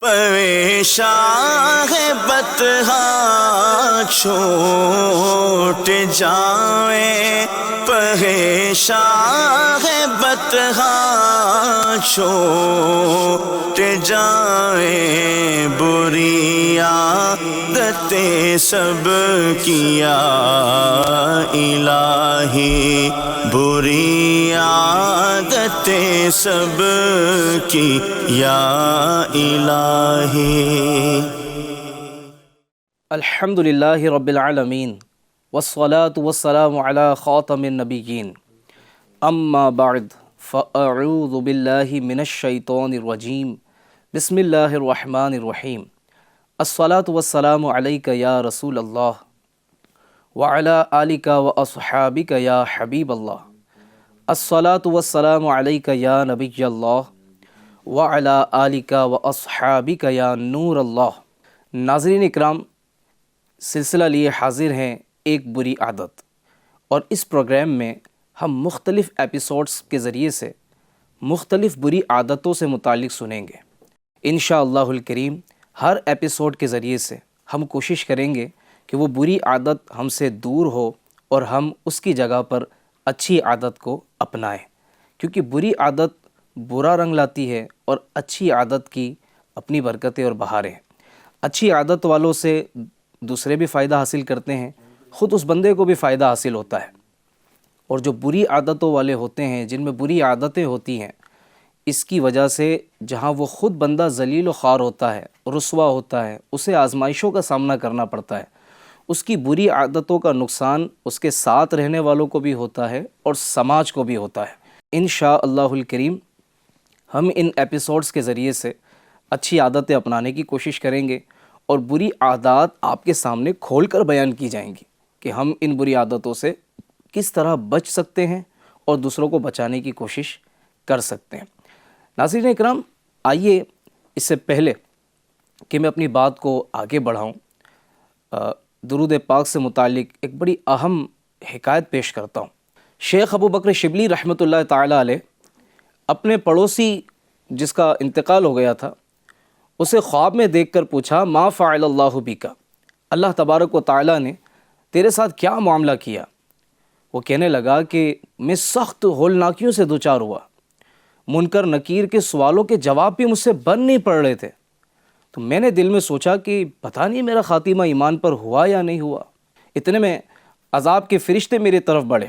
پریشاں ہے بطحا چھوٹ جائیں، پریشاں ہے بطحا چھوٹ جائیں، بری عادتیں سب کیا الہی، بری عادتیں سب کی یا الہی۔ الحمدللہ رب العالمین والصلاة والسلام علی خاتم النبیین، اما بعد فاعوذ باللہ من الشیطان الرجیم، بسم اللہ الرحمن الرحیم۔ الصلاة والسلام علیک یا رسول اللہ وعلی آلک واصحابک یا حبیب اللہ، الصلاة والسلام علیک یا نبی اللہ وعلی آلک واصحابک یا نور اللہ۔ ناظرین اکرام، سلسلہ لیے حاضر ہیں ایک بری عادت، اور اس پروگرام میں ہم مختلف ایپیسوڈز کے ذریعے سے مختلف بری عادتوں سے متعلق سنیں گے۔ انشاءاللہ الکریم ہر ایپیسوڈ کے ذریعے سے ہم کوشش کریں گے کہ وہ بری عادت ہم سے دور ہو اور ہم اس کی جگہ پر اچھی عادت کو اپنائیں، کیونکہ بری عادت برا رنگ لاتی ہے اور اچھی عادت کی اپنی برکتیں اور بہاریں۔ اچھی عادت والوں سے دوسرے بھی فائدہ حاصل کرتے ہیں، خود اس بندے کو بھی فائدہ حاصل ہوتا ہے، اور جو بری عادتوں والے ہوتے ہیں، جن میں بری عادتیں ہوتی ہیں، اس کی وجہ سے جہاں وہ خود بندہ ذلیل و خوار ہوتا ہے، رسوا ہوتا ہے، اسے آزمائشوں کا سامنا کرنا پڑتا ہے، اس کی بری عادتوں کا نقصان اس کے ساتھ رہنے والوں کو بھی ہوتا ہے اور سماج کو بھی ہوتا ہے۔ انشاءاللہ الکریم ہم ان ایپیسوڈز کے ذریعے سے اچھی عادتیں اپنانے کی کوشش کریں گے، اور بری عادات آپ کے سامنے کھول کر بیان کی جائیں گی کہ ہم ان بری عادتوں سے کس طرح بچ سکتے ہیں اور دوسروں کو بچانے کی کوشش کر سکتے ہیں۔ ناظرین اکرام، آئیے اس سے پہلے کہ میں اپنی بات کو آگے بڑھاؤں، درود پاک سے متعلق ایک بڑی اہم حکایت پیش کرتا ہوں۔ شیخ ابو بکر شبلی رحمۃ اللہ تعالیٰ علیہ اپنے پڑوسی جس کا انتقال ہو گیا تھا، اسے خواب میں دیکھ کر پوچھا، ما فعل اللہ بک، اللہ تبارک و تعالیٰ نے تیرے ساتھ کیا معاملہ کیا؟ وہ کہنے لگا کہ میں سخت ہولناکیوں سے دوچار ہوا، منکر نکیر کے سوالوں کے جواب بھی مجھ سے بن نہیں پڑ رہے تھے، تو میں نے دل میں سوچا کہ پتہ نہیں میرا خاتمہ ایمان پر ہوا یا نہیں ہوا۔ اتنے میں عذاب کے فرشتے میری طرف بڑھے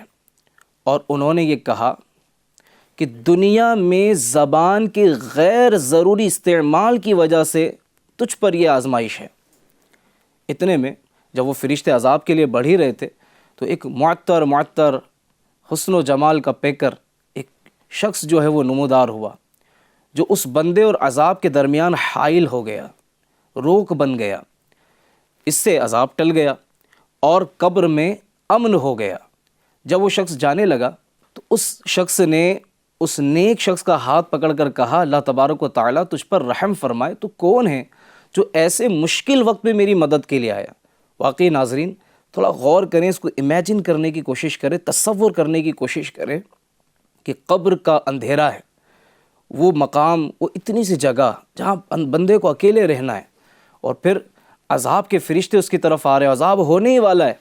اور انہوں نے یہ کہا کہ دنیا میں زبان کے غیر ضروری استعمال کی وجہ سے تجھ پر یہ آزمائش ہے۔ اتنے میں جب وہ فرشتے عذاب کے لیے بڑھ ہی رہے تھے تو ایک معطر حسن و جمال کا پیکر ایک شخص جو ہے وہ نمودار ہوا، جو اس بندے اور عذاب کے درمیان حائل ہو گیا، روک بن گیا۔ اس سے عذاب ٹل گیا اور قبر میں امن ہو گیا۔ جب وہ شخص جانے لگا تو اس شخص نے اس نیک شخص کا ہاتھ پکڑ کر کہا، اللہ تبارک و تعالیٰ تجھ پر رحم فرمائے، تو کون ہے جو ایسے مشکل وقت میں میری مدد کے لیے آیا؟ واقعی ناظرین تھوڑا غور کریں، اس کو امیجن کرنے کی کوشش کریں، تصور کرنے کی کوشش کریں کہ قبر کا اندھیرا ہے، وہ مقام، وہ اتنی سی جگہ جہاں بندے کو اکیلے رہنا ہے، اور پھر عذاب کے فرشتے اس کی طرف آ رہے ہیں، عذاب ہونے ہی والا ہے۔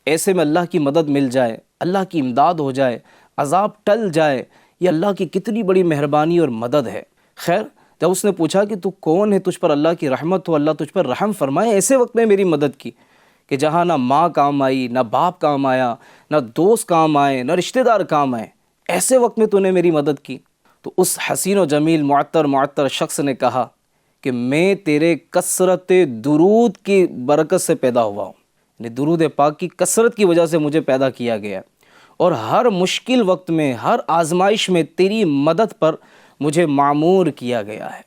ایسے میں اللہ کی مدد مل جائے، اللہ کی امداد ہو جائے، عذاب ٹل جائے، یہ اللہ کی کتنی بڑی مہربانی اور مدد ہے۔ خیر، جب اس نے پوچھا کہ تو کون ہے تجھ پر اللہ کی رحمت ہو، اللہ تجھ پر رحم فرمائے، ایسے وقت میں میری مدد کی کہ جہاں نہ ماں کام آئی، نہ باپ کام آیا، نہ دوست کام آئے، نہ رشتہ دار کام آئے، ایسے وقت میں تو نے میری مدد کی، تو اس حسین و جمیل معطر شخص نے کہا کہ میں تیرے کثرت درود کی برکت سے پیدا ہوا ہوں، یعنی درود پاک کی کثرت کی وجہ سے مجھے پیدا کیا گیا، اور ہر مشکل وقت میں، ہر آزمائش میں تیری مدد پر مجھے معمور کیا گیا ہے۔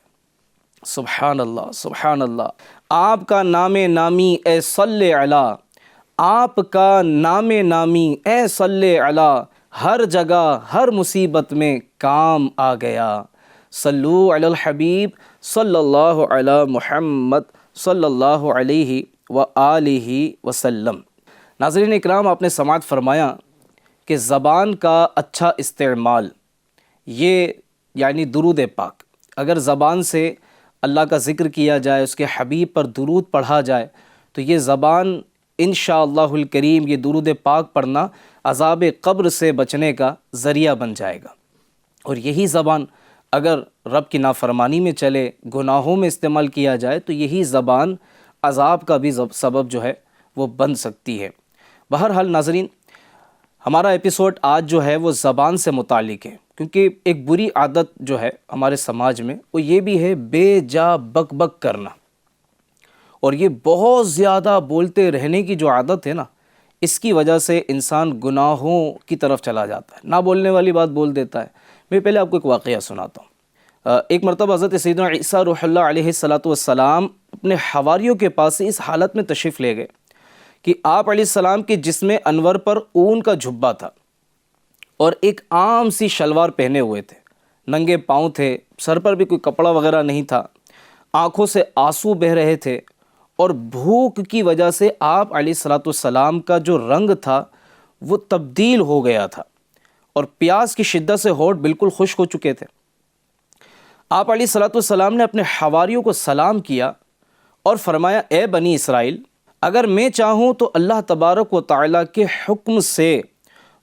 سبحان اللہ، سبحان اللہ۔ آپ کا نام نامی اے صلی علی، آپ کا نام نامی اے صلی علی، ہر جگہ ہر مصیبت میں کام آ گیا۔ صلو علی الحبیب صلی اللہ علی محمد صلی اللہ علیہ وآلہ وسلم۔ ناظرین اکرام، آپ نے سماعت فرمایا کہ زبان کا اچھا استعمال، یہ یعنی درود پاک، اگر زبان سے اللہ کا ذکر کیا جائے، اس کے حبیب پر درود پڑھا جائے، تو یہ زبان انشاءاللہ الکریم، یہ درود پاک پڑھنا عذاب قبر سے بچنے کا ذریعہ بن جائے گا۔ اور یہی زبان اگر رب کی نافرمانی میں چلے، گناہوں میں استعمال کیا جائے، تو یہی زبان عذاب کا بھی سبب جو ہے وہ بن سکتی ہے۔ بہرحال ناظرین، ہمارا ایپیسوڈ آج جو ہے وہ زبان سے متعلق ہے، کیونکہ ایک بری عادت جو ہے ہمارے سماج میں وہ یہ بھی ہے بے جا بک بک کرنا، اور یہ بہت زیادہ بولتے رہنے کی جو عادت ہے نا، اس کی وجہ سے انسان گناہوں کی طرف چلا جاتا ہے، نہ بولنے والی بات بول دیتا ہے۔ میں پہلے آپ کو ایک واقعہ سناتا ہوں۔ ایک مرتبہ حضرت سیدنا عیسیٰ روح اللہ علیہ السلام اپنے حواریوں کے پاس سے اس حالت میں تشریف لے گئے کہ آپ علیہ السلام کے جسم انور پر اون کا جھبا تھا اور ایک عام سی شلوار پہنے ہوئے تھے، ننگے پاؤں تھے، سر پر بھی کوئی کپڑا وغیرہ نہیں تھا، آنکھوں سے آنسو بہہ رہے تھے، اور بھوک کی وجہ سے آپ علیہ السلام کا جو رنگ تھا وہ تبدیل ہو گیا تھا، اور پیاس کی شدت سے ہونٹ بالکل خشک ہو چکے تھے۔ آپ علیہ السلام نے اپنے حواریوں کو سلام کیا اور فرمایا، اے بنی اسرائیل، اگر میں چاہوں تو اللہ تبارک و تعالیٰ کے حکم سے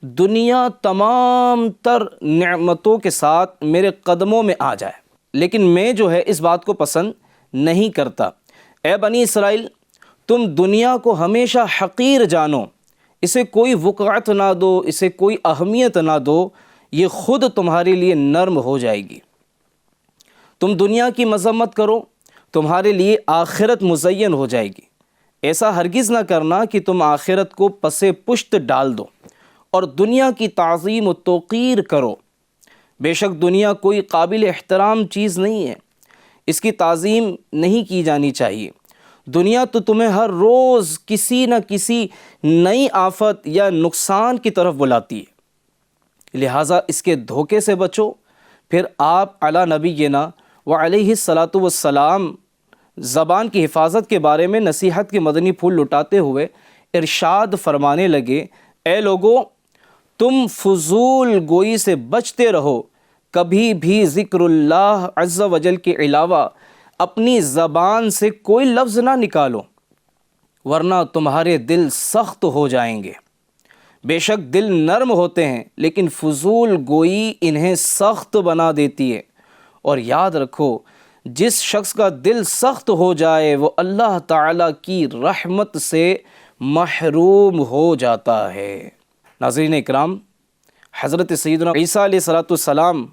دنیا تمام تر نعمتوں کے ساتھ میرے قدموں میں آ جائے، لیکن میں جو ہے اس بات کو پسند نہیں کرتا۔ اے بنی اسرائیل، تم دنیا کو ہمیشہ حقیر جانو، اسے کوئی وقعت نہ دو، اسے کوئی اہمیت نہ دو، یہ خود تمہارے لیے نرم ہو جائے گی۔ تم دنیا کی مذمت کرو، تمہارے لیے آخرت مزین ہو جائے گی۔ ایسا ہرگز نہ کرنا کہ تم آخرت کو پس پشت ڈال دو اور دنیا کی تعظیم و توقیر کرو۔ بے شک دنیا کوئی قابل احترام چیز نہیں ہے، اس کی تعظیم نہیں کی جانی چاہیے۔ دنیا تو تمہیں ہر روز کسی نہ کسی نئی آفت یا نقصان کی طرف بلاتی ہے، لہٰذا اس کے دھوکے سے بچو۔ پھر آپ علی نبینا وعلیہ الصلاۃ والسلام زبان کی حفاظت کے بارے میں نصیحت کے مدنی پھول لٹاتے ہوئے ارشاد فرمانے لگے، اے لوگو، تم فضول گوئی سے بچتے رہو، کبھی بھی ذکر اللہ عز و جل کے علاوہ اپنی زبان سے کوئی لفظ نہ نکالو، ورنہ تمہارے دل سخت ہو جائیں گے۔ بے شک دل نرم ہوتے ہیں، لیکن فضول گوئی انہیں سخت بنا دیتی ہے۔ اور یاد رکھو، جس شخص کا دل سخت ہو جائے وہ اللہ تعالیٰ کی رحمت سے محروم ہو جاتا ہے۔ ناظرین اکرام، حضرت سیدنا عیسیٰ علیہ السلام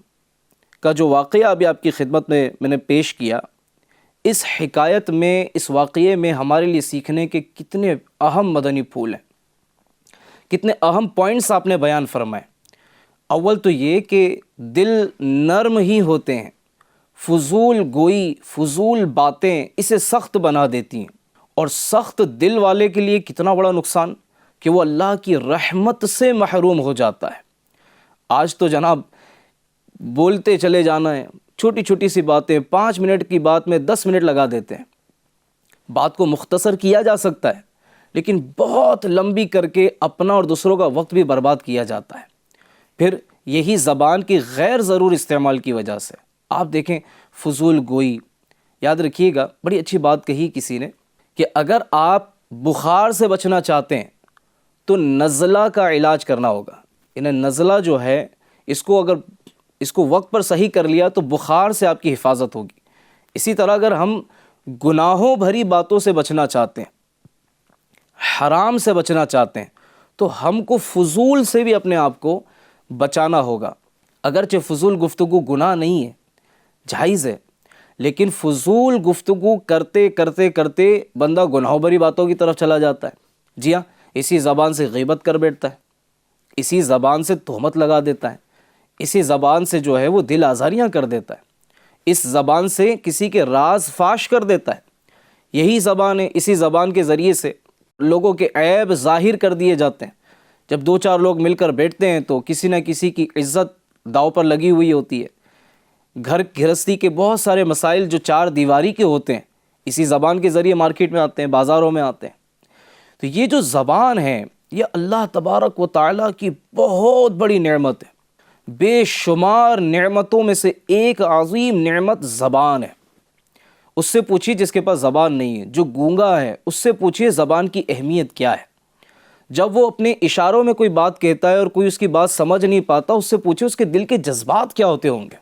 کا جو واقعہ ابھی آپ کی خدمت میں نے پیش کیا، اس حکایت میں، اس واقعے میں ہمارے لیے سیکھنے کے کتنے اہم مدنی پھول ہیں، کتنے اہم پوائنٹس آپ نے بیان فرمائے۔ اول تو یہ کہ دل نرم ہی ہوتے ہیں، فضول گوئی، فضول باتیں اسے سخت بنا دیتی ہیں، اور سخت دل والے کے لیے کتنا بڑا نقصان کہ وہ اللہ کی رحمت سے محروم ہو جاتا ہے۔ آج تو جناب بولتے چلے جانا ہے، چھوٹی چھوٹی سی باتیں، 5 منٹ کی بات میں 10 منٹ لگا دیتے ہیں۔ بات کو مختصر کیا جا سکتا ہے، لیکن بہت لمبی کر کے اپنا اور دوسروں کا وقت بھی برباد کیا جاتا ہے۔ پھر یہی زبان کی غیر ضرور استعمال کی وجہ سے آپ دیکھیں فضول گوئی۔ یاد رکھیے گا، بڑی اچھی بات کہی کسی نے کہ اگر آپ بخار سے بچنا چاہتے ہیں تو نزلہ کا علاج کرنا ہوگا۔ یعنی نزلہ جو ہے، اس کو وقت پر صحیح کر لیا تو بخار سے آپ کی حفاظت ہوگی۔ اسی طرح اگر ہم گناہوں بھری باتوں سے بچنا چاہتے ہیں، حرام سے بچنا چاہتے ہیں، تو ہم کو فضول سے بھی اپنے آپ کو بچانا ہوگا۔ اگرچہ فضول گفتگو گناہ نہیں ہے، جائز ہے، لیکن فضول گفتگو کرتے کرتے کرتے بندہ گناہوں بھری باتوں کی طرف چلا جاتا ہے۔ جی ہاں، اسی زبان سے غیبت کر بیٹھتا ہے، اسی زبان سے تہمت لگا دیتا ہے، اسی زبان سے جو ہے وہ دل آزاریاں کر دیتا ہے، اس زبان سے کسی کے راز فاش کر دیتا ہے۔ یہی زبان ہے، اسی زبان کے ذریعے سے لوگوں کے عیب ظاہر کر دیے جاتے ہیں۔ جب 2-4 لوگ مل کر بیٹھتے ہیں تو کسی نہ کسی کی عزت داؤ پر لگی ہوئی ہوتی ہے۔ گھر گھرستی کے بہت سارے مسائل جو 4 دیواری کے ہوتے ہیں، اسی زبان کے ذریعے مارکیٹ میں آتے ہیں، بازاروں میں آتے ہیں۔ تو یہ جو زبان ہے، یہ اللہ تبارک و تعالیٰ کی بہت بڑی نعمت ہے۔ بے شمار نعمتوں میں سے ایک عظیم نعمت زبان ہے۔ اس سے پوچھیے جس کے پاس زبان نہیں ہے، جو گونگا ہے اس سے پوچھیے زبان کی اہمیت کیا ہے۔ جب وہ اپنے اشاروں میں کوئی بات کہتا ہے اور کوئی اس کی بات سمجھ نہیں پاتا، اس سے پوچھیے اس کے دل کے جذبات کیا ہوتے ہوں گے،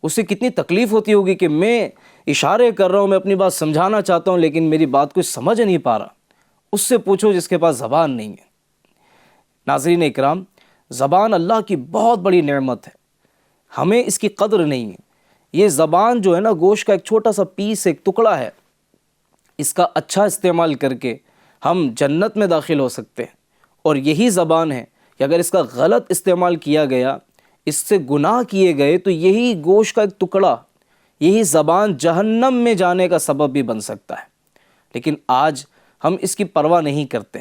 اسے کتنی تکلیف ہوتی ہوگی کہ میں اشارے کر رہا ہوں، میں اپنی بات سمجھانا چاہتا ہوں لیکن میری بات کوئی سمجھ نہیں پا رہا۔ اس سے پوچھو جس کے پاس زبان نہیں ہے۔ ناظرین اکرام، زبان اللہ کی بہت بڑی نعمت ہے، ہمیں اس کی قدر نہیں ہے۔ یہ زبان جو ہے نا، گوشت کا ایک چھوٹا سا پیس، ایک ٹکڑا ہے، اس کا اچھا استعمال کر کے ہم جنت میں داخل ہو سکتے ہیں، اور یہی زبان ہے کہ اگر اس کا غلط استعمال کیا گیا، اس سے گناہ کیے گئے، تو یہی گوشت کا ایک ٹکڑا، یہی زبان جہنم میں جانے کا سبب بھی بن سکتا ہے۔ لیکن آج ہم اس کی پرواہ نہیں کرتے۔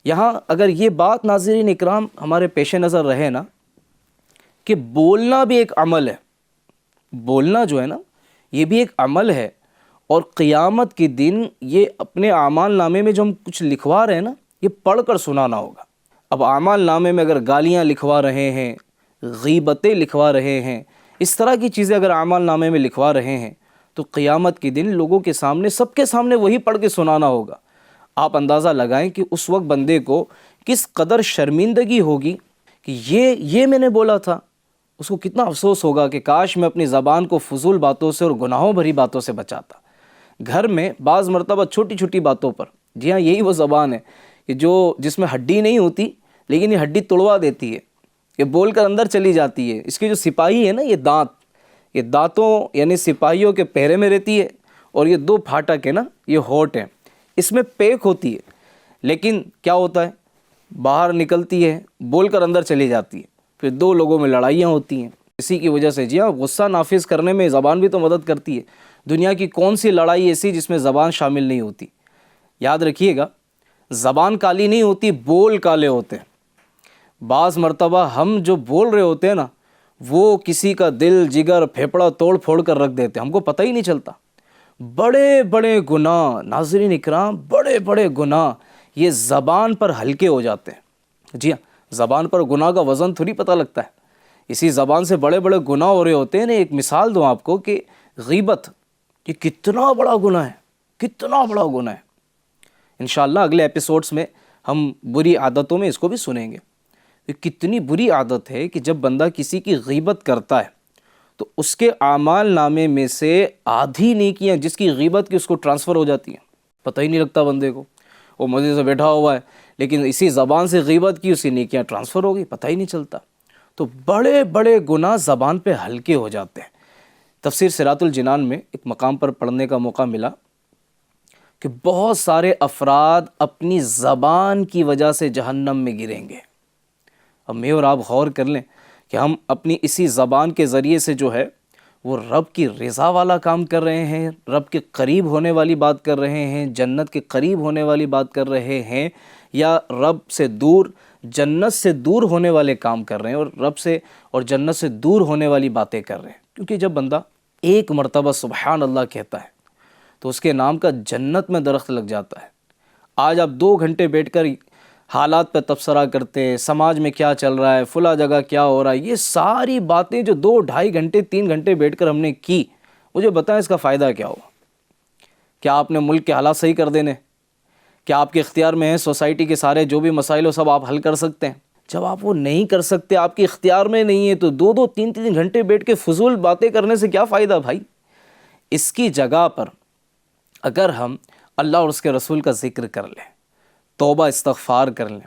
یہاں اگر یہ بات ناظرین اکرام ہمارے پیش نظر رہے نا کہ بولنا بھی ایک عمل ہے، بولنا جو ہے نا یہ بھی ایک عمل ہے، اور قیامت کے دن یہ اپنے اعمال نامے میں جو ہم کچھ لکھوا رہے ہیں نا، یہ پڑھ کر سنانا ہوگا۔ اب اعمال نامے میں اگر گالیاں لکھوا رہے ہیں، غیبتیں لکھوا رہے ہیں، اس طرح کی چیزیں اگر اعمال نامے میں لکھوا رہے ہیں، تو قیامت کے دن لوگوں کے سامنے، سب کے سامنے وہی پڑھ کے سنانا ہوگا۔ آپ اندازہ لگائیں کہ اس وقت بندے کو کس قدر شرمندگی ہوگی کہ یہ میں نے بولا تھا۔ اس کو کتنا افسوس ہوگا کہ کاش میں اپنی زبان کو فضول باتوں سے اور گناہوں بھری باتوں سے بچاتا۔ گھر میں بعض مرتبہ چھوٹی چھوٹی باتوں پر، جی ہاں یہی وہ زبان ہے کہ جس میں ہڈی نہیں ہوتی لیکن یہ ہڈی توڑوا دیتی ہے، یہ بول کر اندر چلی جاتی ہے۔ اس کے جو سپاہی ہے نا، یہ دانتوں یعنی سپاہیوں کے پہرے میں رہتی ہے، اور یہ دو پھاٹک ہے نا، یہ ہونٹ ہیں، اس میں پیک ہوتی ہے، لیکن کیا ہوتا ہے، باہر نکلتی ہے، بول کر اندر چلی جاتی ہے، پھر دو لوگوں میں لڑائیاں ہوتی ہیں اسی کی وجہ سے۔ جی ہاں، غصہ نافذ کرنے میں زبان بھی تو مدد کرتی ہے۔ دنیا کی کون سی لڑائی ایسی جس میں زبان شامل نہیں ہوتی؟ یاد رکھیے گا، زبان کالی نہیں ہوتی، بول کالے ہوتے ہیں۔ بعض مرتبہ ہم جو بول رہے ہوتے ہیں نا، وہ کسی کا دل جگر پھیپڑا توڑ پھوڑ کر رکھ دیتے ہیں، ہم کو پتہ ہی نہیں چلتا۔ بڑے بڑے گناہ ناظرین اکرام، بڑے بڑے گناہ یہ زبان پر ہلکے ہو جاتے ہیں۔ جی ہاں، زبان پر گناہ کا وزن تھوڑی پتہ لگتا ہے، اسی زبان سے بڑے بڑے گناہ ہو رہے ہوتے ہیں۔ ایک مثال دوں آپ کو کہ غیبت یہ کتنا بڑا گناہ ہے، کتنا بڑا گناہ ہے۔ انشاءاللہ اگلے ایپیسوڈز میں ہم بری عادتوں میں اس کو بھی سنیں گے۔ یہ کتنی بری عادت ہے کہ جب بندہ کسی کی غیبت کرتا ہے تو اس کے اعمال نامے میں سے آدھی نیکیاں جس کی غیبت کی اس کو ٹرانسفر ہو جاتی ہیں، پتہ ہی نہیں لگتا بندے کو، وہ مزے سے بیٹھا ہوا ہے لیکن اسی زبان سے غیبت کی اسی نیکیاں ٹرانسفر ہو گئی، پتہ ہی نہیں چلتا۔ تو بڑے بڑے گناہ زبان پہ ہلکے ہو جاتے ہیں۔ تفسیر صراط الجنان میں ایک مقام پر پڑھنے کا موقع ملا کہ بہت سارے افراد اپنی زبان کی وجہ سے جہنم میں گریں گے۔ اب میں اور آپ غور کر لیں کہ ہم اپنی اسی زبان کے ذریعے سے جو ہے وہ رب کی رضا والا کام کر رہے ہیں، رب کے قریب ہونے والی بات کر رہے ہیں، جنت کے قریب ہونے والی بات کر رہے ہیں، یا رب سے دور، جنت سے دور ہونے والے کام کر رہے ہیں، اور رب سے اور جنت سے دور ہونے والی باتیں کر رہے ہیں۔ کیونکہ جب بندہ ایک مرتبہ سبحان اللہ کہتا ہے تو اس کے نام کا جنت میں درخت لگ جاتا ہے۔ آج آپ 2 گھنٹے بیٹھ کر حالات پہ تبصرہ کرتے ہیں، سماج میں کیا چل رہا ہے، فلاں جگہ کیا ہو رہا ہے، یہ ساری باتیں جو 2 ڈھائی گھنٹے 3 گھنٹے بیٹھ کر ہم نے کی، مجھے بتائیں اس کا فائدہ کیا ہوا؟ کیا آپ نے ملک کے حالات صحیح کر دینے؟ کیا آپ کے اختیار میں ہے سوسائٹی کے سارے جو بھی مسائل ہو سب آپ حل کر سکتے ہیں؟ جب آپ وہ نہیں کر سکتے، آپ کے اختیار میں نہیں ہے، تو 2 3 گھنٹے بیٹھ کے فضول باتیں کرنے سے کیا فائدہ بھائی؟ اس کی جگہ پر اگر ہم اللہ اور اس کے رسول کا ذکر کر لیں، توبہ استغفار کر لیں،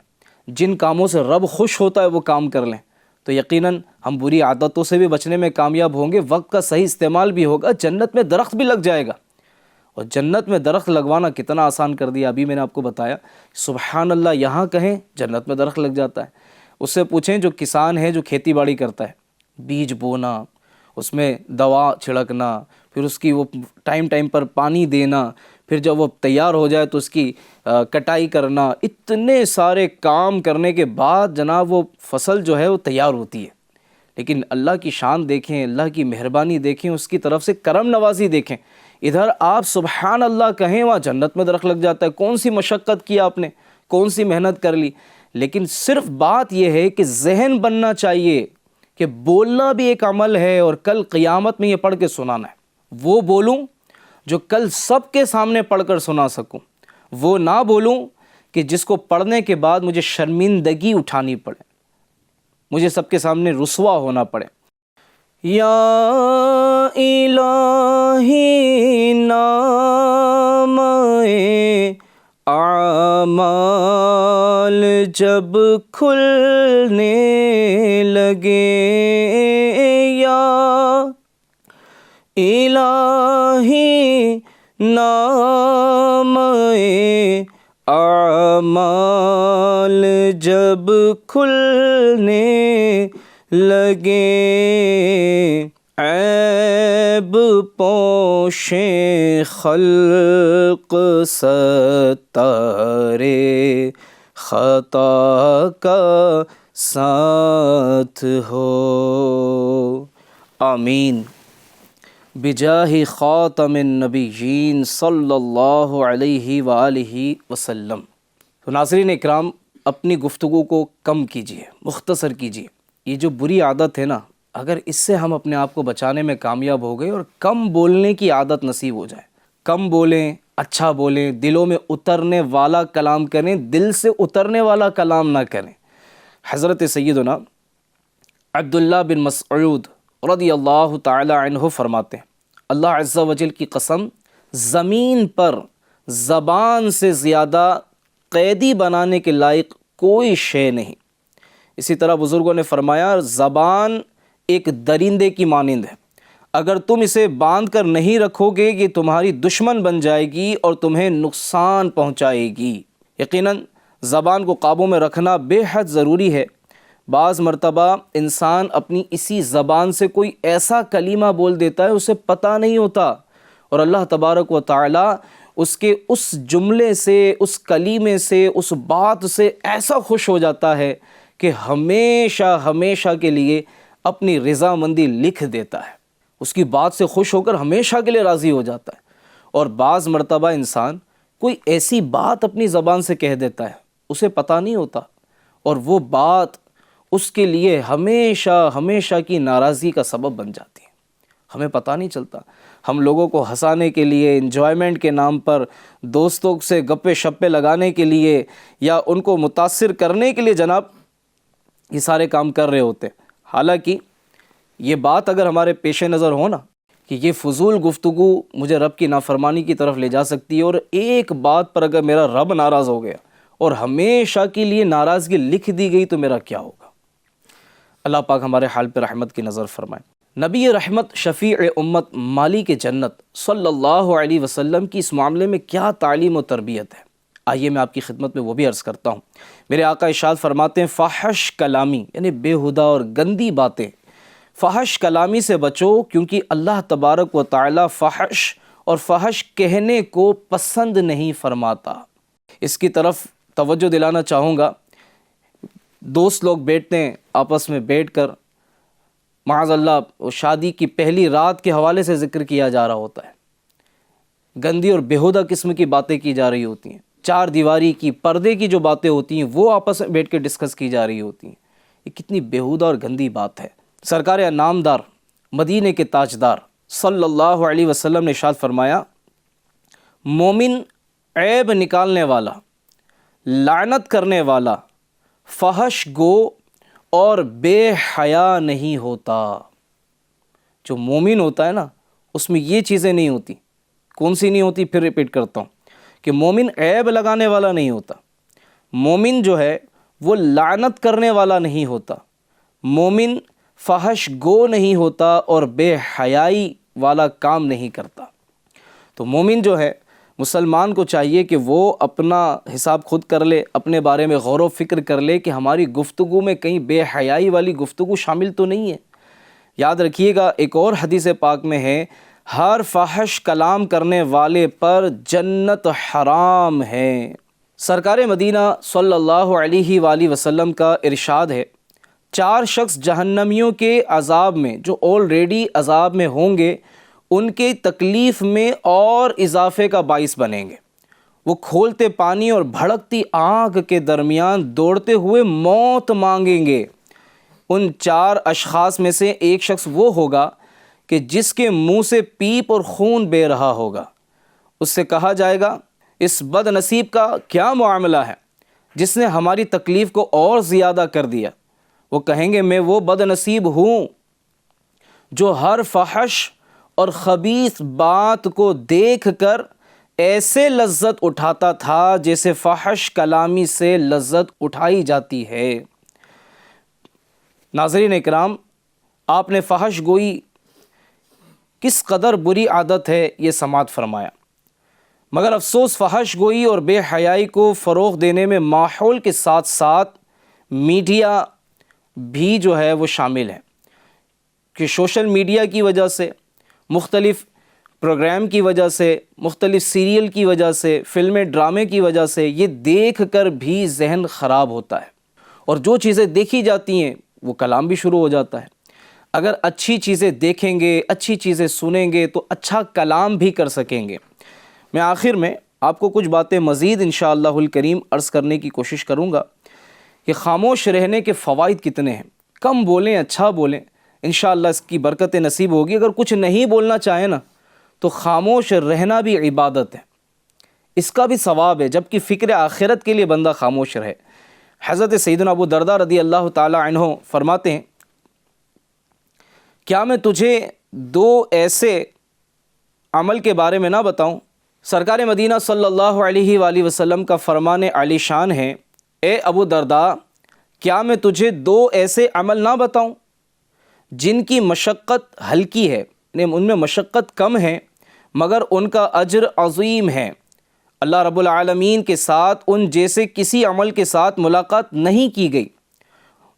جن کاموں سے رب خوش ہوتا ہے وہ کام کر لیں، تو یقیناً ہم بری عادتوں سے بھی بچنے میں کامیاب ہوں گے، وقت کا صحیح استعمال بھی ہوگا، جنت میں درخت بھی لگ جائے گا۔ اور جنت میں درخت لگوانا کتنا آسان کر دیا، ابھی میں نے آپ کو بتایا، سبحان اللہ یہاں کہیں جنت میں درخت لگ جاتا ہے۔ اس سے پوچھیں جو کسان ہے، جو کھیتی باڑی کرتا ہے، بیج بونا، اس میں دوا چھڑکنا، پھر اس کی وہ ٹائم پر پانی دینا، پھر جب وہ تیار ہو جائے تو اس کی کٹائی کرنا، اتنے سارے کام کرنے کے بعد جناب وہ فصل جو ہے وہ تیار ہوتی ہے۔ لیکن اللہ کی شان دیکھیں، اللہ کی مہربانی دیکھیں، اس کی طرف سے کرم نوازی دیکھیں، ادھر آپ سبحان اللہ کہیں وہاں جنت میں درخت لگ جاتا ہے۔ کون سی مشقت کی آپ نے، کون سی محنت کر لی، لیکن صرف بات یہ ہے کہ ذہن بننا چاہیے کہ بولنا بھی ایک عمل ہے، اور کل قیامت میں یہ پڑھ کے سنانا ہے۔ وہ بولوں جو کل سب کے سامنے پڑھ کر سنا سکوں، وہ نہ بولوں کہ جس کو پڑھنے کے بعد مجھے شرمندگی اٹھانی پڑے، مجھے سب کے سامنے رسوا ہونا پڑے۔ یا الہی نام اعمال جب کھلنے لگے، یا الہی نام اعمال جب کھلنے لگے، عیب پوشیں خلق ستارے خطا کا ساتھ ہو، آمین بجاہ خاتم النبیین صلی اللہ علیہ وآلہ وسلم۔ تو ناظرین اکرام، اپنی گفتگو کو کم کیجیے، مختصر کیجیے۔ یہ جو بری عادت ہے نا، اگر اس سے ہم اپنے آپ کو بچانے میں کامیاب ہو گئے اور کم بولنے کی عادت نصیب ہو جائے، کم بولیں، اچھا بولیں، دلوں میں اترنے والا کلام کریں، دل سے اترنے والا کلام نہ کریں۔ حضرت سیدنا عبداللہ بن مسعود رضی اللہ تعالی عنہ فرماتے ہیں، اللہ عز و جل کی قسم، زمین پر زبان سے زیادہ قیدی بنانے کے لائق کوئی شے نہیں۔ اسی طرح بزرگوں نے فرمایا، زبان ایک درندے کی مانند ہے، اگر تم اسے باندھ کر نہیں رکھو گے کہ تمہاری دشمن بن جائے گی اور تمہیں نقصان پہنچائے گی۔ یقیناً زبان کو قابو میں رکھنا بے حد ضروری ہے۔ بعض مرتبہ انسان اپنی اسی زبان سے کوئی ایسا کلمہ بول دیتا ہے، اسے پتہ نہیں ہوتا، اور اللہ تبارک و تعالی اس کے اس جملے سے، اس کلمے سے، اس بات سے ایسا خوش ہو جاتا ہے کہ ہمیشہ ہمیشہ کے لیے اپنی رضامندی لکھ دیتا ہے، اس کی بات سے خوش ہو کر ہمیشہ کے لیے راضی ہو جاتا ہے۔ اور بعض مرتبہ انسان کوئی ایسی بات اپنی زبان سے کہہ دیتا ہے، اسے پتہ نہیں ہوتا، اور وہ بات اس کے لیے ہمیشہ ہمیشہ کی ناراضی کا سبب بن جاتی ہے، ہمیں پتہ نہیں چلتا۔ ہم لوگوں کو ہنسانے کے لیے، انجوائمنٹ کے نام پر، دوستوں سے گپے شپے لگانے کے لیے، یا ان کو متاثر کرنے کے لیے جناب یہ سارے کام کر رہے ہوتے ہیں۔ حالانکہ یہ بات اگر ہمارے پیش نظر ہو نا کہ یہ فضول گفتگو مجھے رب کی نافرمانی کی طرف لے جا سکتی ہے، اور ایک بات پر اگر میرا رب ناراض ہو گیا اور ہمیشہ کے لیے ناراضگی لکھ دی گئی تو میرا کیا ہوگا؟ اللہ پاک ہمارے حال پہ رحمت کی نظر فرمائے۔ نبی رحمت، شفیع امت، مالک جنت صلی اللہ علیہ وسلم کی اس معاملے میں کیا تعلیم و تربیت ہے، آئیے میں آپ کی خدمت میں وہ بھی عرض کرتا ہوں۔ میرے آقا ارشاد فرماتے ہیں، فحش کلامی یعنی بے ہدہ اور گندی باتیں، فحش کلامی سے بچو، کیونکہ اللہ تبارک و تعالی فحش اور فحش کہنے کو پسند نہیں فرماتا۔ اس کی طرف توجہ دلانا چاہوں گا۔ دوست لوگ بیٹھتے ہیں، آپس میں بیٹھ کر معاذ اللہ شادی کی پہلی رات کے حوالے سے ذکر کیا جا رہا ہوتا ہے، گندی اور بےہودہ قسم کی باتیں کی جا رہی ہوتی ہیں، چار دیواری کی، پردے کی جو باتیں ہوتی ہیں وہ آپس میں بیٹھ کے ڈسکس کی جا رہی ہوتی ہیں۔ یہ کتنی بےہودہ اور گندی بات ہے۔ سرکار انعامدار، مدینے کے تاجدار صلی اللہ علیہ وسلم نے ارشاد فرمایا، مومن عیب نکالنے والا، لعنت کرنے والا، فحش گو اور بے حیا نہیں ہوتا۔ جو مومن ہوتا ہے نا، اس میں یہ چیزیں نہیں ہوتی۔ کون سی نہیں ہوتی؟ پھر ریپیٹ کرتا ہوں کہ مومن عیب لگانے والا نہیں ہوتا، مومن جو ہے وہ لعنت کرنے والا نہیں ہوتا، مومن فحش گو نہیں ہوتا اور بے حیائی والا کام نہیں کرتا۔ تو مومن جو ہے، مسلمان کو چاہیے کہ وہ اپنا حساب خود کر لے، اپنے بارے میں غور و فکر کر لے کہ ہماری گفتگو میں کہیں بے حیائی والی گفتگو شامل تو نہیں ہے۔ یاد رکھیے گا، ایک اور حدیث پاک میں ہے، ہر فحش کلام کرنے والے پر جنت حرام ہے۔ سرکار مدینہ صلی اللہ علیہ وآلہ وسلم کا ارشاد ہے، 4 شخص جہنمیوں کے عذاب میں، جو آلریڈی عذاب میں ہوں گے، ان کے تکلیف میں اور اضافے کا باعث بنیں گے۔ وہ کھولتے پانی اور بھڑکتی آگ کے درمیان دوڑتے ہوئے موت مانگیں گے۔ ان 4 اشخاص میں سے ایک شخص وہ ہوگا کہ جس کے منہ سے پیپ اور خون بہہ رہا ہوگا، اس سے کہا جائے گا اس بد نصیب کا کیا معاملہ ہے جس نے ہماری تکلیف کو اور زیادہ کر دیا۔ وہ کہیں گے میں وہ بد نصیب ہوں جو ہر فحش اور خبیث بات کو دیکھ کر ایسے لذت اٹھاتا تھا جیسے فحش کلامی سے لذت اٹھائی جاتی ہے۔ ناظرین اکرام، آپ نے فحش گوئی کس قدر بری عادت ہے یہ سماعت فرمایا، مگر افسوس فحش گوئی اور بے حیائی کو فروغ دینے میں ماحول کے ساتھ ساتھ میڈیا بھی جو ہے وہ شامل ہے، کہ سوشل میڈیا کی وجہ سے، مختلف پروگرام کی وجہ سے، مختلف سیریل کی وجہ سے، فلمیں ڈرامے کی وجہ سے یہ دیکھ کر بھی ذہن خراب ہوتا ہے، اور جو چیزیں دیکھی جاتی ہیں وہ کلام بھی شروع ہو جاتا ہے۔ اگر اچھی چیزیں دیکھیں گے، اچھی چیزیں سنیں گے تو اچھا کلام بھی کر سکیں گے۔ میں آخر میں آپ کو کچھ باتیں مزید انشاءاللہ الکریم عرض کرنے کی کوشش کروں گا کہ خاموش رہنے کے فوائد کتنے ہیں۔ کم بولیں، اچھا بولیں، انشاءاللہ اس کی برکت نصیب ہوگی۔ اگر کچھ نہیں بولنا چاہیں نا تو خاموش رہنا بھی عبادت ہے، اس کا بھی ثواب ہے، جبکہ فکر آخرت کے لیے بندہ خاموش رہے۔ حضرت سیدنا ابو درداء رضی اللہ تعالی عنہ فرماتے ہیں، کیا میں تجھے دو ایسے عمل کے بارے میں نہ بتاؤں؟ سرکار مدینہ صلی اللہ علیہ وآلہ وسلم کا فرمان عالی شان ہے، اے ابو درداء، کیا میں تجھے دو ایسے عمل نہ بتاؤں جن کی مشقت ہلکی ہے، یعنی ان میں مشقت کم ہے مگر ان کا اجر عظیم ہے، اللہ رب العالمین کے ساتھ ان جیسے کسی عمل کے ساتھ ملاقات نہیں کی گئی۔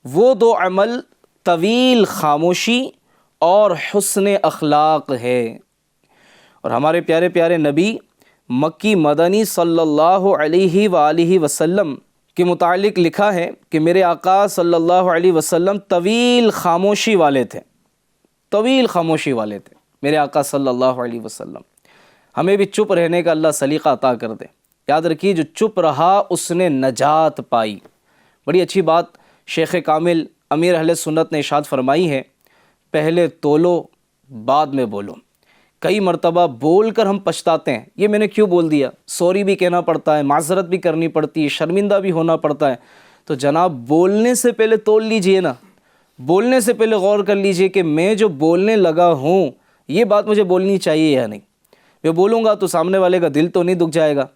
وہ دو عمل طویل خاموشی اور حسن اخلاق ہے۔ اور ہمارے پیارے پیارے نبی مکی مدنی صلی اللہ علیہ وآلہ وسلم کے متعلق لکھا ہے کہ میرے آقا صلی اللہ علیہ وسلم طویل خاموشی والے تھے، طویل خاموشی والے تھے میرے آقا صلی اللہ علیہ وسلم۔ ہمیں بھی چپ رہنے کا اللہ سلیقہ عطا کر دے۔ یاد رکھیے جو چپ رہا اس نے نجات پائی۔ بڑی اچھی بات شیخ کامل امیر اہل سنت نے ارشاد فرمائی ہے، پہلے تولو بعد میں بولو۔ کئی مرتبہ بول کر ہم پچھتاتے ہیں، یہ میں نے کیوں بول دیا، سوری بھی کہنا پڑتا ہے، معذرت بھی کرنی پڑتی ہے، شرمندہ بھی ہونا پڑتا ہے۔ تو جناب بولنے سے پہلے تول لیجئے نا، بولنے سے پہلے غور کر لیجئے کہ میں جو بولنے لگا ہوں یہ بات مجھے بولنی چاہیے یا نہیں۔ میں بولوں گا تو سامنے والے کا دل تو نہیں دکھ جائے گا،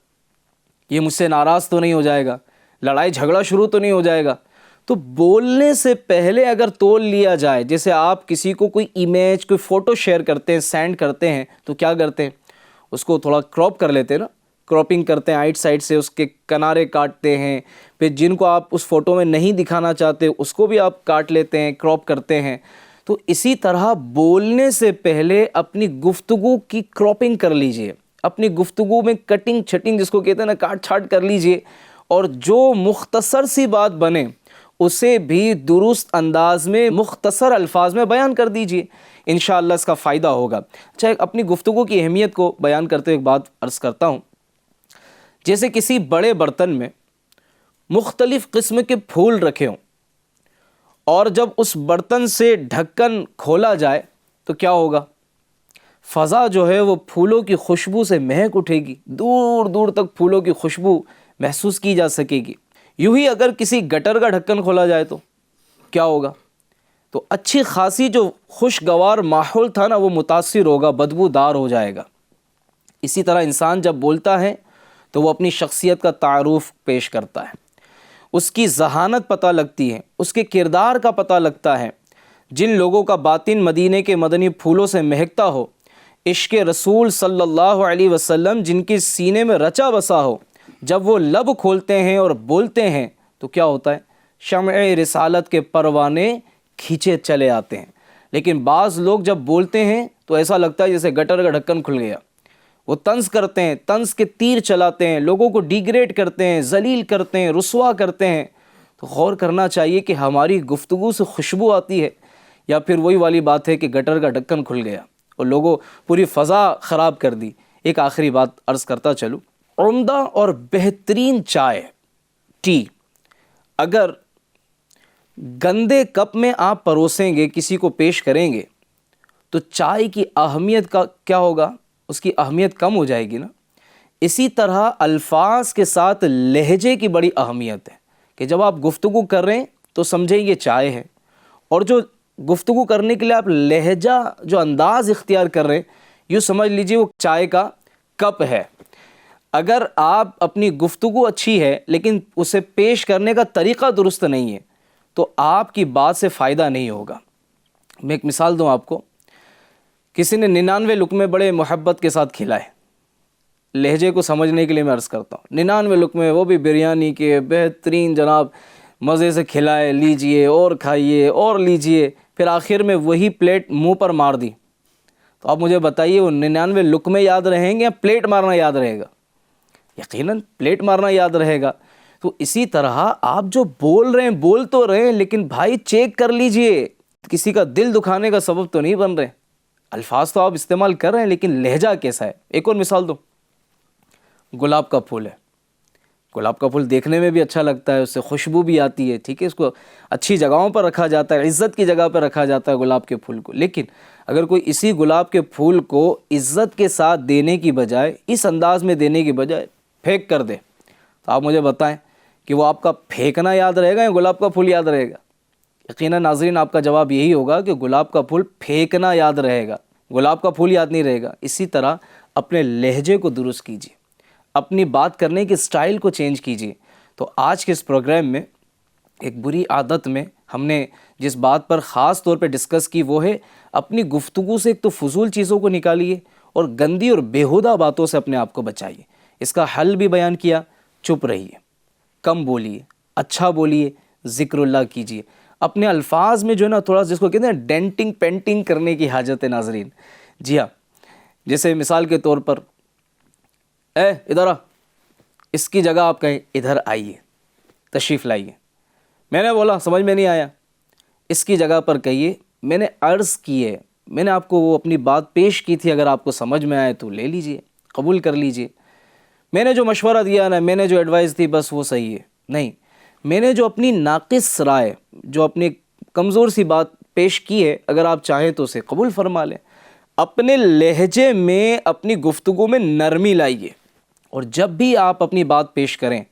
یہ مجھ سے ناراض تو نہیں ہو جائے گا، لڑائی جھگڑا شروع تو نہیں ہو جائے گا۔ تو بولنے سے پہلے اگر تول لیا جائے، جیسے آپ کسی کو کوئی امیج، کوئی فوٹو شیئر کرتے ہیں، سینڈ کرتے ہیں، تو کیا کرتے ہیں، اس کو تھوڑا کراپ کر لیتے ہیں نا، کراپنگ کرتے ہیں، آئٹ سائڈ سے اس کے کنارے کاٹتے ہیں، پھر جن کو آپ اس فوٹو میں نہیں دکھانا چاہتے اس کو بھی آپ کاٹ لیتے ہیں، کراپ کرتے ہیں۔ تو اسی طرح بولنے سے پہلے اپنی گفتگو کی کراپنگ کر لیجئے، اپنی گفتگو میں کٹنگ چھٹنگ جس کو کہتے ہیں نا، کاٹ چھاٹ کر لیجئے، اور جو مختصر سی بات بنے اسے بھی درست انداز میں مختصر الفاظ میں بیان کر دیجئے، انشاءاللہ اس کا فائدہ ہوگا۔ اچھا، ایک اپنی گفتگو کی اہمیت کو بیان کرتے ہوئے ایک بات عرض کرتا ہوں۔ جیسے کسی بڑے برتن میں مختلف قسم کے پھول رکھے ہوں، اور جب اس برتن سے ڈھکن کھولا جائے تو کیا ہوگا، فضا جو ہے وہ پھولوں کی خوشبو سے مہک اٹھے گی، دور دور تک پھولوں کی خوشبو محسوس کی جا سکے گی۔ یوں ہی اگر کسی گٹر کا ڈھکن کھولا جائے تو کیا ہوگا، تو اچھی خاصی جو خوشگوار ماحول تھا نا وہ متاثر ہوگا، بدبودار ہو جائے گا۔ اسی طرح انسان جب بولتا ہے تو وہ اپنی شخصیت کا تعارف پیش کرتا ہے، اس کی ذہانت پتہ لگتی ہے، اس کے کردار کا پتہ لگتا ہے۔ جن لوگوں کا باطن مدینے کے مدنی پھولوں سے مہکتا ہو، عشق رسول صلی اللہ علیہ وسلم جن کے سینے میں رچا بسا ہو، جب وہ لب کھولتے ہیں اور بولتے ہیں تو کیا ہوتا ہے، شمع رسالت کے پروانے کھینچے چلے آتے ہیں۔ لیکن بعض لوگ جب بولتے ہیں تو ایسا لگتا ہے جیسے گٹر کا ڈھکن کھل گیا، وہ طنز کرتے ہیں، طنز کے تیر چلاتے ہیں، لوگوں کو ڈیگریڈ کرتے ہیں، ذلیل کرتے ہیں، رسوا کرتے ہیں۔ تو غور کرنا چاہیے کہ ہماری گفتگو سے خوشبو آتی ہے یا پھر وہی والی بات ہے کہ گٹر کا ڈھکن کھل گیا اور لوگوں پوری فضا خراب کر دی۔ ایک آخری بات عرض کرتا چلوں، عمدہ اور بہترین چائے، ٹی، اگر گندے کپ میں آپ پروسیں گے، کسی کو پیش کریں گے، تو چائے کی اہمیت کا کیا ہوگا، اس کی اہمیت کم ہو جائے گی نا۔ اسی طرح الفاظ کے ساتھ لہجے کی بڑی اہمیت ہے کہ جب آپ گفتگو کر رہے ہیں تو سمجھیں یہ چائے ہے، اور جو گفتگو کرنے کے لیے آپ لہجہ جو انداز اختیار کر رہے ہیں یوں سمجھ لیجئے وہ چائے کا کپ ہے۔ اگر آپ اپنی گفتگو اچھی ہے لیکن اسے پیش کرنے کا طریقہ درست نہیں ہے تو آپ کی بات سے فائدہ نہیں ہوگا۔ میں ایک مثال دوں آپ کو، کسی نے 99 لقمے بڑے محبت کے ساتھ کھلائے، لہجے کو سمجھنے کے لیے میں عرض کرتا ہوں، 99 لقمے وہ بھی بریانی کے بہترین جناب، مزے سے کھلائے، لیجئے اور کھائیے اور لیجئے، پھر آخر میں وہی پلیٹ منہ پر مار دی، تو آپ مجھے بتائیے وہ 99 لقمے یاد رہیں گے یا پلیٹ مارنا یاد رہے گا؟ یقیناً پلیٹ مارنا یاد رہے گا۔ تو اسی طرح آپ جو بول رہے ہیں بول تو رہے ہیں، لیکن بھائی چیک کر لیجئے، کسی کا دل دکھانے کا سبب تو نہیں بن رہے۔ الفاظ تو آپ استعمال کر رہے ہیں لیکن لہجہ کیسا ہے؟ ایک اور مثال دو، گلاب کا پھول ہے، گلاب کا پھول دیکھنے میں بھی اچھا لگتا ہے، اس سے خوشبو بھی آتی ہے، ٹھیک ہے، اس کو اچھی جگہوں پر رکھا جاتا ہے، عزت کی جگہ پر رکھا جاتا ہے گلاب کے پھول کو، لیکن اگر کوئی اسی گلاب کے پھول کو عزت کے ساتھ دینے کی بجائے، اس انداز میں دینے کی بجائے پھینک کر دے، تو آپ مجھے بتائیں کہ وہ آپ کا پھینکنا یاد رہے گا یا گلاب کا پھول یاد رہے گا؟ یقیناً ناظرین آپ کا جواب یہی ہوگا کہ گلاب کا پھول پھینکنا یاد رہے گا، گلاب کا پھول یاد نہیں رہے گا۔ اسی طرح اپنے لہجے کو درست کیجیے، اپنی بات کرنے کے سٹائل کو چینج کیجیے۔ تو آج کے اس پروگرام میں ایک بری عادت میں ہم نے جس بات پر خاص طور پہ ڈسکس کی وہ ہے اپنی گفتگو سے ایک تو فضول چیزوں کو نکالیے اور گندی اور بیہودہ باتوں سے اپنے آپ کو بچائیے۔ اس کا حل بھی بیان کیا، چپ رہیے، کم بولیے، اچھا بولیے، ذکر اللہ کیجیے۔ اپنے الفاظ میں جو ہے نا تھوڑا جس کو کہتے ہیں ڈینٹنگ پینٹنگ کرنے کی حاجت ہے ناظرین۔ جی ہاں، جیسے مثال کے طور پر اے ادھر آ، اس کی جگہ آپ کہیں ادھر آئیے، تشریف لائیے۔ میں نے بولا سمجھ میں نہیں آیا، اس کی جگہ پر کہیے میں نے عرض کی ہے، میں نے آپ کو وہ اپنی بات پیش کی تھی، اگر آپ کو سمجھ میں آئے تو لے لیجئے، قبول کر لیجئے۔ میں نے جو مشورہ دیا نا، میں نے جو ایڈوائس دی بس وہ صحیح ہے، نہیں، میں نے جو اپنی ناقص رائے، جو اپنی کمزور سی بات پیش کی ہے، اگر آپ چاہیں تو اسے قبول فرما لیں۔ اپنے لہجے میں، اپنی گفتگو میں نرمی لائیے، اور جب بھی آپ اپنی بات پیش کریں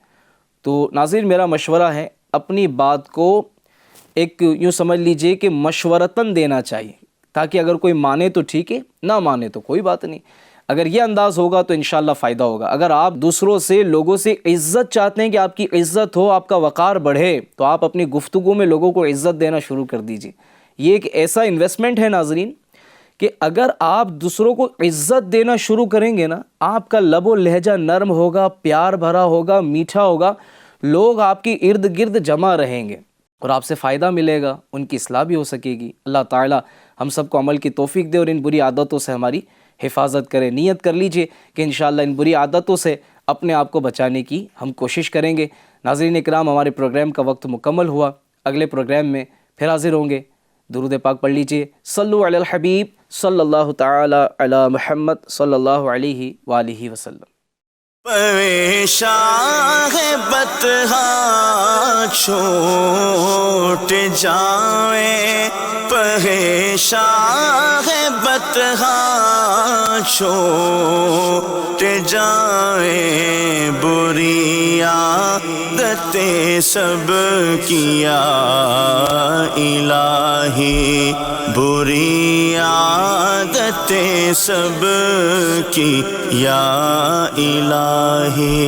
تو ناظرین میرا مشورہ ہے اپنی بات کو ایک یوں سمجھ لیجئے کہ مشورتاً دینا چاہیے، تاکہ اگر کوئی مانے تو ٹھیک ہے، نہ مانے تو کوئی بات نہیں۔ اگر یہ انداز ہوگا تو انشاءاللہ فائدہ ہوگا۔ اگر آپ دوسروں سے، لوگوں سے عزت چاہتے ہیں کہ آپ کی عزت ہو، آپ کا وقار بڑھے، تو آپ اپنی گفتگو میں لوگوں کو عزت دینا شروع کر دیجئے۔ یہ ایک ایسا انویسٹمنٹ ہے ناظرین کہ اگر آپ دوسروں کو عزت دینا شروع کریں گے نا، آپ کا لب و لہجہ نرم ہوگا، پیار بھرا ہوگا، میٹھا ہوگا، لوگ آپ کی ارد گرد جمع رہیں گے اور آپ سے فائدہ ملے گا، ان کی اصلاح بھی ہو سکے گی۔ اللہ تعالی ہم سب کو عمل کی توفیق دے اور ان بری عادتوں سے ہماری حفاظت کرے۔ نیت کر لیجئے کہ انشاءاللہ ان بری عادتوں سے اپنے آپ کو بچانے کی ہم کوشش کریں گے۔ ناظرین اکرام، ہمارے پروگرام کا وقت مکمل ہوا، اگلے پروگرام میں پھر حاضر ہوں گے۔ درود پاک پڑھ لیجئے، صلو علی الحبیب صلی اللہ تعالی علی محمد صلی اللہ علیہ وآلہ وسلم۔ پریشان ہے بطحا چھوٹ جائیں، پریشان ہے بطحا چھوٹ جائیں، بری عادتیں سب کیا الہی، بری عادتیں سب کی یا الہی۔